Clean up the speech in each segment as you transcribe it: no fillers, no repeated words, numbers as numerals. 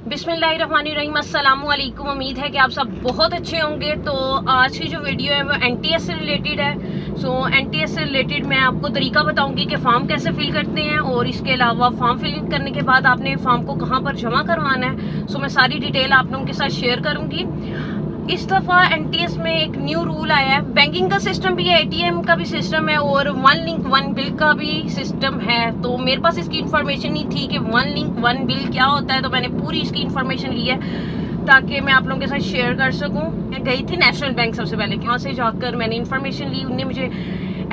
बिस्मिल्लाहिर्रहमानिर्रहीम, अस्सलाम वालेकुम। उम्मीद है कि आप सब बहुत अच्छे होंगे। तो आज की जो वीडियो है वो एनटीएस से रिलेटेड है। सो एनटीएस से रिलेटेड मैं आपको तरीका बताऊंगी कि फॉर्म कैसे फिल करते हैं, और इसके अलावा फॉर्म फिल करने के बाद आपने फॉर्म को कहाँ पर जमा करवाना है। सो मैं सारी डिटेल आप लोगों के साथ शेयर करूंगी। इस दफ़ा एनटीएस में एक न्यू रूल आया है। बैंकिंग का सिस्टम भी है, एटीएम का भी सिस्टम है, और वन लिंक वन बिल का भी सिस्टम है। तो मेरे पास इसकी इन्फॉर्मेशन नहीं थी कि वन लिंक वन बिल क्या होता है, तो मैंने पूरी इसकी इन्फॉर्मेशन ली है ताकि मैं आप लोगों के साथ शेयर कर सकूं। मैं गई थी नेशनल बैंक सबसे पहले, वहाँ से जाकर मैंने इन्फॉर्मेशन ली। उनने मुझे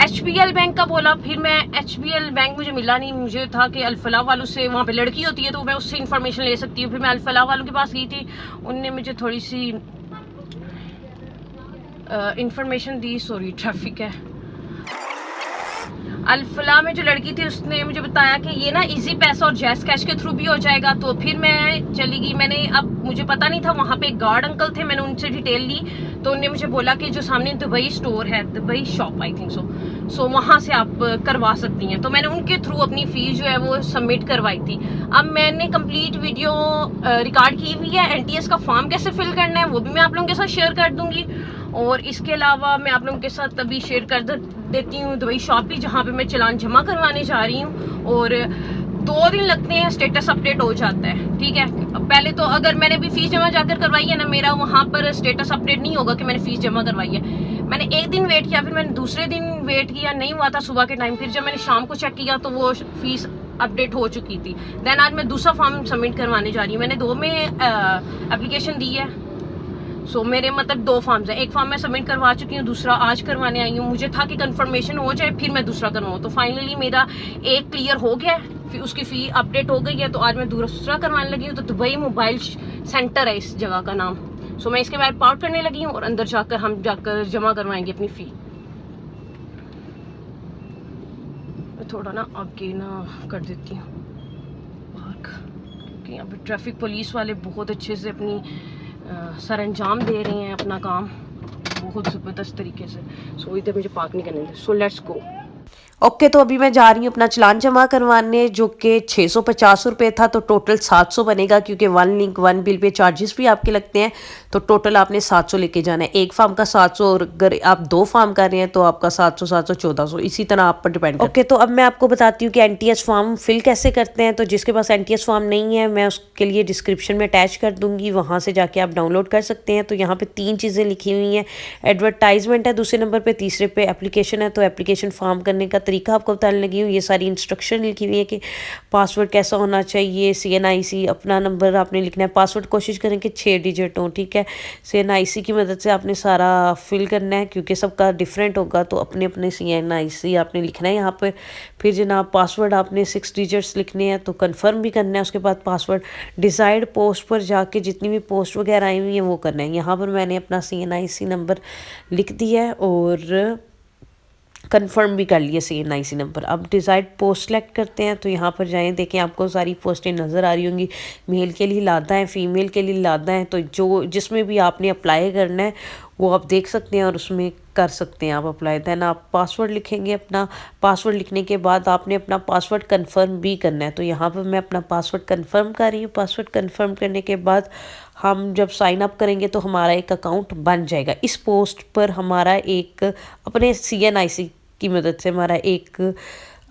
HBL बैंक का बोला, फिर मैं HBL बैंक मुझे मिला नहीं। मुझे था कि अल-फलाह वालों से, वहाँ पे लड़की होती है तो मैं उससे इन्फॉर्मेशन ले सकती हूँ। फिर मैं अल-फलाह वालों के पास गई थी, उनने मुझे थोड़ी सी इंफॉर्मेशन दी। सॉरी, ट्रैफिक है। अल-फलाह में जो लड़की थी उसने मुझे बताया कि ये ना इजी पैसा और जैस कैश के थ्रू भी हो जाएगा। तो फिर मैं चली गई। मैंने, अब मुझे पता नहीं था, वहाँ पे एक गार्ड अंकल थे, मैंने उनसे डिटेल ली। तो उन्होंने मुझे बोला कि जो सामने दुबई स्टोर है, Dubai shop I think so वहाँ से आप करवा सकती हैं। तो मैंने उनके थ्रू अपनी फ़ीस जो है वो सबमिट करवाई थी। अब मैंने कंप्लीट वीडियो रिकॉर्ड की हुई है। एनटीएस का फॉर्म कैसे फिल करना है वो भी मैं आप लोगों के साथ शेयर कर दूँगी। और इसके अलावा मैं आप लोगों के साथ अभी शेयर कर देती हूँ दुबई शॉप भी, जहाँ पे मैं चालान जमा करवाने जा रही हूँ। और 2 दिन लगते हैं, स्टेटस अपडेट हो जाता है। ठीक है, पहले तो अगर मैंने भी फीस जमा जाकर करवाई है ना, मेरा वहाँ पर स्टेटस अपडेट नहीं होगा कि मैंने फीस जमा करवाई है। मैंने एक दिन वेट किया, फिर मैंने दूसरे दिन वेट किया, नहीं हुआ था सुबह के टाइम। फिर जब मैंने शाम को चेक किया तो वो फीस अपडेट हो चुकी थी। देन आज मैं दूसरा फॉर्म सबमिट करवाने जा रही हूँ। मैंने 2 में एप्लीकेशन दी है। सो मेरे मतलब 2 फॉर्म्स हैं। एक फॉर्म मैं सबमिट करवा चुकी हूँ, दूसरा आज करवाने आई हूँ। मुझे था कि कंफर्मेशन हो जाए फिर मैं दूसरा करवाऊँ। तो फाइनली मेरा एक क्लियर हो गया, फिर उसकी फ़ी अपडेट हो गई है। तो आज मैं दूसरा करवाने लगी हूँ। तो दुबई मोबाइल सेंटर है इस जगह का नाम। सो मैं इसके बाद पार्क करने लगी हूँ, और अंदर जाकर हम जमा करवाएंगे अपनी फ़ी। मैं थोड़ा ना आगे ना कर देती हूँ पार्क, क्योंकि यहाँ पे ट्रैफिक पुलिस वाले बहुत अच्छे से अपनी सर अंजाम दे रहे हैं अपना काम बहुत ज़बरदस्त तरीके से। सो इधर मुझे पार्क नहीं करने दे। So let's go. ओके, तो अभी मैं जा रही हूँ अपना चालान जमा करवाने, जो कि 650 रुपये था। तो टोटल 700 बनेगा, क्योंकि one link one bill pay charges भी आपके लगते हैं। तो टोटल आपने 700 लेके जाना है। एक फार्म का 700, और अगर आप 2 फार्म कर रहे हैं तो आपका 700 700 1400, इसी तरह आप पर डिपेंड करता है। ओके, तो अब मैं आपको बताती हूँ कि एनटीएस फॉर्म फिल कैसे करते हैं। तो जिसके पास एनटीएस फॉर्म नहीं है, मैं उसके लिए डिस्क्रिप्शन में अटैच कर दूँगी, वहाँ से जाके आप डाउनलोड कर सकते हैं। तो यहाँ पर 3 चीज़ें लिखी हुई हैं। एडवर्टाइजमेंट है दूसरे नंबर पर, तीसरे पे एप्लीकेशन है। तो एप्लीकेशन फॉर्म करने का तरीका आपको बताने लगी हूँ। ये सारी इंस्ट्रक्शन लिखी हुई है कि पासवर्ड कैसा होना चाहिए, CNIC अपना नंबर आपने लिखना है। पासवर्ड कोशिश करें कि 6 डिजिट हो। ठीक है, CNIC की मदद से आपने सारा फिल करना है, क्योंकि सबका डिफरेंट होगा। तो अपने अपने CNIC आपने लिखना है यहाँ पर। फिर जनाब पासवर्ड आपने 6 डिजिट्स लिखने हैं, तो कन्फर्म भी करना है। उसके बाद पासवर्ड डिसाइड पोस्ट पर जाके जितनी भी पोस्ट वगैरह आई हुई हैं वो करना है। यहाँ पर मैंने अपना CNIC नंबर लिख दिया है और कंफर्म भी कर लिए CNIC नंबर। अब डिज़ायर्ड पोस्ट सेलेक्ट करते हैं। तो यहाँ पर जाएं, देखें आपको सारी पोस्टें नज़र आ रही होंगी। मेल के लिए लादा है, फीमेल के लिए लादा है। तो जो जिसमें भी आपने अप्लाई करना है वो आप देख सकते हैं और उसमें कर सकते हैं आप अप्लाई। दैन आप पासवर्ड लिखेंगे। अपना पासवर्ड लिखने के बाद आपने अपना पासवर्ड कंफर्म भी करना है। तो यहाँ पर मैं अपना पासवर्ड कंफर्म कर रही हूँ। पासवर्ड कंफर्म करने के बाद हम जब साइन अप करेंगे तो हमारा एक अकाउंट बन जाएगा। इस पोस्ट पर हमारा एक अपने CNIC की मदद से हमारा एक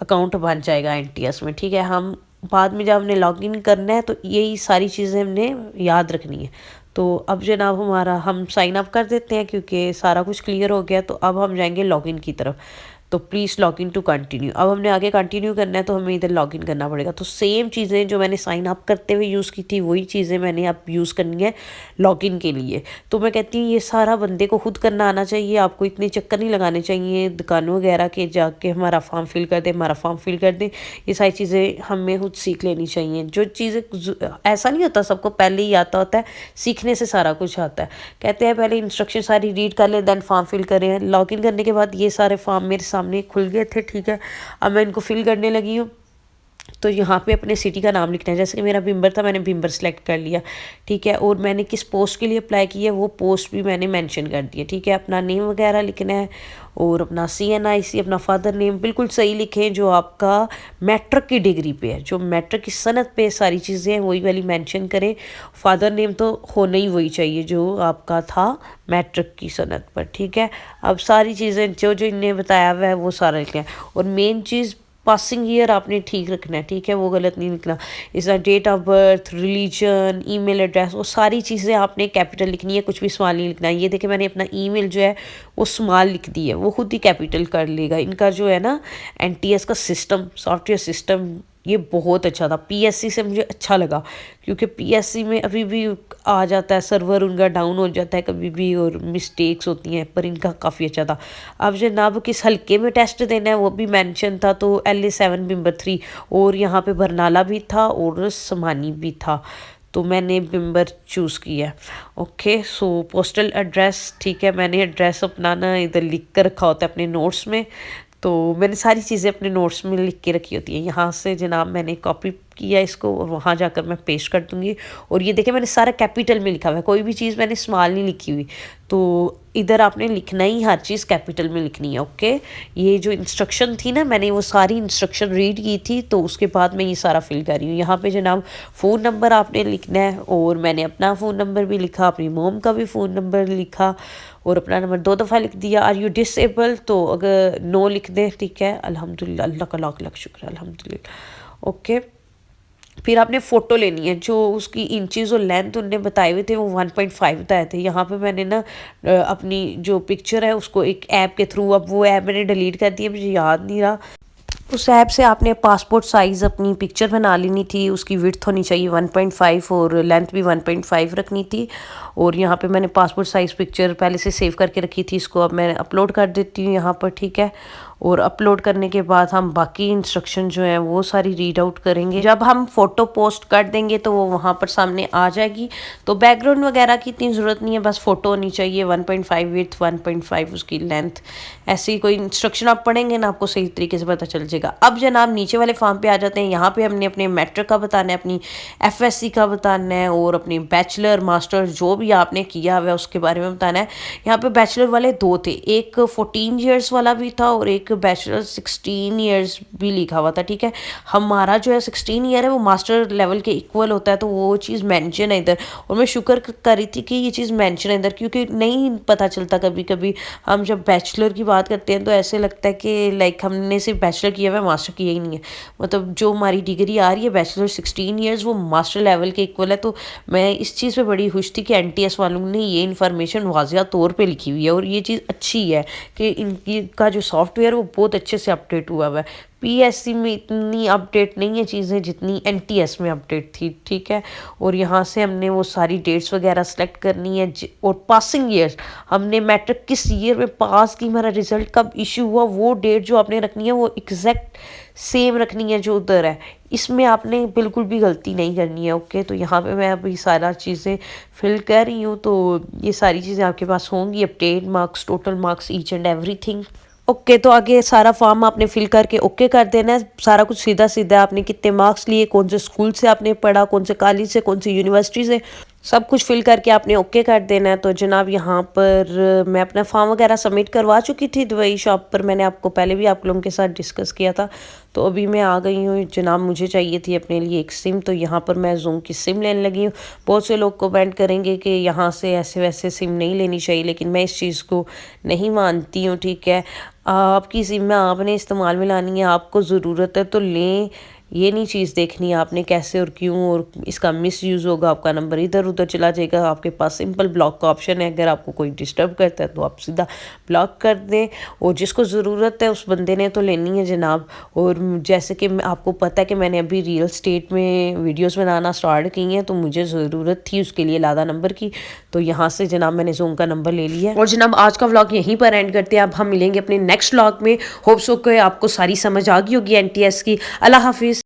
अकाउंट बन जाएगा एनटीएस में। ठीक है, हम बाद में जब हमने लॉगिन करना है तो यही सारी चीज़ें हमने याद रखनी है। तो अब जनाब हमारा हम साइन अप कर देते हैं, क्योंकि सारा कुछ क्लियर हो गया। तो अब हम जाएंगे लॉगिन की तरफ। तो प्लीज़ लॉगिन टू कंटिन्यू। अब हमने आगे कंटिन्यू करना है, तो हमें इधर लॉगिन करना पड़ेगा। तो सेम चीज़ें जो मैंने साइन अप करते हुए यूज़ की थी वही चीज़ें मैंने अब यूज़ करनी है लॉगिन के लिए। तो मैं कहती हूँ ये सारा बंदे को खुद करना आना चाहिए। आपको इतने चक्कर नहीं लगाने चाहिए दुकानों वगैरह के जाके हमारा फॉर्म फिल कर दें, हमारा फॉर्म फिल कर दें। ये सारी चीज़ें हमें खुद सीख लेनी चाहिए। जो चीज़ें ऐसा नहीं होता सबको पहले ही आता होता है, सीखने से सारा कुछ आता है। कहते हैं पहले इंस्ट्रक्शन सारी रीड कर लें, दैन फॉर्म फिल करें। लॉगिन करने के बाद ये सारे फॉर्म मेरे सामने खुल गए थे। ठीक है, अब मैं इनको फिल करने लगी हूँ। तो यहाँ पे अपने सिटी का नाम लिखना है। जैसे कि मेरा भिंबर था, मैंने भिंबर सेलेक्ट कर लिया, ठीक है। और मैंने किस पोस्ट के लिए अप्लाई किया वो पोस्ट भी मैंने मेंशन कर दिया, ठीक है। अपना नेम वगैरह लिखना है और अपना CNIC, अपना फादर नेम बिल्कुल सही लिखें जो आपका मैट्रिक की डिग्री पे है, जो मैट्रिक की सनद पे सारी चीज़ें हैं वही वाली मेंशन करें। फादर नेम तो होना ही वही चाहिए जो आपका था मैट्रिक की सनद पर, ठीक है। अब सारी चीज़ें जो जो इन्हें बताया हुआ है वो सारा लिखना है। और मेन चीज़ पासिंग ईयर आपने ठीक रखना है, ठीक है, वो गलत नहीं लिखना। इसका date of birth, religion, email address, वो सारी चीज़ें आपने कैपिटल लिखनी है, कुछ भी स्मॉल नहीं लिखना है। ये देखिए मैंने अपना ईमेल जो है वो स्मॉल लिख दी है, वो खुद ही कैपिटल कर लेगा। इनका जो है ना NTS का सिस्टम, सॉफ्टवेयर सिस्टम, ये बहुत अच्छा था। PSC से मुझे अच्छा लगा क्योंकि PSC में अभी भी आ जाता है सर्वर उनका डाउन हो जाता है कभी भी और मिस्टेक्स होती हैं, पर इनका काफ़ी अच्छा था। अब जनाब किस हल्के में टेस्ट देना है वो भी मेंशन था, तो LA7 भिंबर 3 और यहाँ पे बरनाला भी था और समानी भी था, तो मैंने भिंबर चूज़ किया। ओके, सो पोस्टल एड्रेस, ठीक है, मैंने एड्रेस अपना ना इधर लिख कर रखा होता है अपने नोट्स में, तो मैंने सारी चीज़ें अपने नोट्स में लिख के रखी होती है। यहाँ से जनाब मैंने कॉपी किया इसको और वहाँ जाकर मैं पेस्ट कर दूँगी। और ये देखें मैंने सारा कैपिटल में लिखा हुआ है, कोई भी चीज़ मैंने स्मॉल नहीं लिखी हुई, तो इधर आपने लिखना ही हर चीज़ कैपिटल में लिखनी है। ओके, ये जो इंस्ट्रक्शन थी ना, मैंने वो सारी इंस्ट्रक्शन रीड की थी, तो उसके बाद मैं ये सारा फिल कर रही हूँ। यहाँ पे जनाब फ़ोन नंबर आपने लिखना है और मैंने अपना फ़ोन नंबर भी लिखा, अपनी मोम का भी फ़ोन नंबर लिखा और अपना नंबर 2 दफ़ा लिख दिया। आर यू डिसेबल, तो अगर नो लिख दें, ठीक है, अल्हम्दुलिल्लाह, अल्लाह का लाख लाख शुक्र, अल्हम्दुलिल्लाह। ओके, फिर आपने फ़ोटो लेनी है, जो उसकी इंचेस और लेंथ उनने बताए हुए थे वो 1.5 बताए थे। यहाँ पे मैंने ना अपनी जो पिक्चर है उसको एक ऐप के थ्रू, अब वो ऐप मैंने डिलीट कर दी है, मुझे याद नहीं रहा। उस ऐप से आपने पासपोर्ट साइज़ अपनी पिक्चर बना लेनी थी, उसकी विड्थ होनी चाहिए 1.5 और लेंथ भी 1.5 रखनी थी। और यहाँ पे मैंने पासपोर्ट साइज़ पिक्चर पहले से सेव करके रखी थी, इसको अब मैं अपलोड कर देती हूँ यहाँ पर, ठीक है। और अपलोड करने के बाद हम बाकी इंस्ट्रक्शन जो हैं वो सारी रीड आउट करेंगे। जब हम फ़ोटो पोस्ट कर देंगे तो वो वहाँ पर सामने आ जाएगी, तो बैकग्राउंड वगैरह की इतनी ज़रूरत नहीं है, बस फ़ोटो होनी चाहिए। 1.5 विड्थ, 1.5 उसकी लेंथ, ऐसी कोई इंस्ट्रक्शन आप पढ़ेंगे ना आपको सही तरीके से पता चल जाएगा। अब जनाब नीचे वाले फॉर्म पे आ जाते हैं। यहाँ पे हमने अपने मैट्रिक का बताना है, अपनी FSC का बताना है और अपनी बैचलर मास्टर जो भी आपने किया हुआ है उसके बारे में बताना है। यहाँ पे बैचलर वाले 2 थे, एक 14 ईयर्स वाला भी था और एक बैचलर 16 ईयर्स भी लिखा हुआ था, ठीक है। हमारा जो है 16 ईयर है वो मास्टर लेवल के इक्वल होता है, तो वो चीज़ मेंशन है इधर। और मैं शुक्र कर रही थी कि ये चीज़ मेंशन है इधर, क्योंकि नहीं पता चलता कभी कभी हम जब बैचलर की बात करते हैं तो ऐसे लगता है कि लाइक हमने सिर्फ बैचलर किया हुआ है, मास्टर किया ही नहीं है। मतलब जो हमारी डिग्री आ रही है बैचलर 16 ईयर्स, वो मास्टर लेवल के इक्वल है। तो मैं इस चीज़ पे बड़ी खुश थी कि NTS वालों ने ये इन्फॉर्मेशन वाज़िया तौर पे लिखी हुई है। और ये चीज़ अच्छी है कि इनकी का जो सॉफ्टवेयर वो बहुत अच्छे से अपडेट हुआ है। PSC में इतनी अपडेट नहीं है चीज़ें जितनी NTS में अपडेट थी, ठीक है। और यहाँ से हमने वो सारी डेट्स वगैरह सेलेक्ट करनी है। और पासिंग ईयर, हमने मैट्रिक किस ईयर में पास की, हमारा रिजल्ट कब इशू हुआ, वो डेट जो आपने रखनी है वो एग्जैक्ट सेम रखनी है जो उधर है, इसमें आपने बिल्कुल भी गलती नहीं करनी है। ओके, तो यहाँ पे मैं अभी सारा चीज़ें फिल कर रही हूँ, तो ये सारी चीज़ें आपके पास होंगी, update marks, total marks, each and everything. Okay, तो आगे सारा फॉर्म आपने फिल करके ओके कर देना है। सारा कुछ सीधा सीधा, आपने कितने मार्क्स लिए, कौन से स्कूल से आपने पढ़ा, कौन से कॉलेज से, कौन सी यूनिवर्सिटी से, सब कुछ फिल करके आपने ओके कर देना है। तो जनाब यहाँ पर मैं अपना फॉर्म वगैरह सबमिट करवा चुकी थी दुबई शॉप पर, मैंने आपको पहले भी आप लोगों के साथ डिस्कस किया था। तो अभी मैं आ गई हूँ जनाब, मुझे चाहिए थी अपने लिए एक सिम, तो यहाँ पर मैं जूम की सिम लेने लगी हूँ। बहुत से लोग कमेंट करेंगे कि यहाँ से ऐसे वैसे सिम नहीं लेनी चाहिए, लेकिन मैं इस चीज़ को नहीं मानती हूँ, ठीक है। आपकी सिम में आपने इस्तेमाल में लानी है, आपको ज़रूरत है तो लें, ये नहीं चीज़ देखनी है आपने कैसे और क्यों, और इसका मिसयूज़ होगा, आपका नंबर इधर उधर चला जाएगा। आपके पास सिंपल ब्लॉक का ऑप्शन है, अगर आपको कोई डिस्टर्ब करता है तो आप सीधा ब्लॉक कर दें। और जिसको ज़रूरत है उस बंदे ने तो लेनी है जनाब। और जैसे कि आपको पता है कि मैंने अभी रियल स्टेट में वीडियोज़ बनाना स्टार्ट की हैं, तो मुझे ज़रूरत थी उसके लिए लादा नंबर की, तो यहाँ से जनाब मैंने जूम का नंबर ले लिया। और जनाब आज का व्लॉग यहीं पर एंड करते हैं, अब हम मिलेंगे अपने नेक्स्ट व्लॉग में। होप सो कि आपको सारी समझ आ गई होगी NTS की। अल्लाह हाफिज़।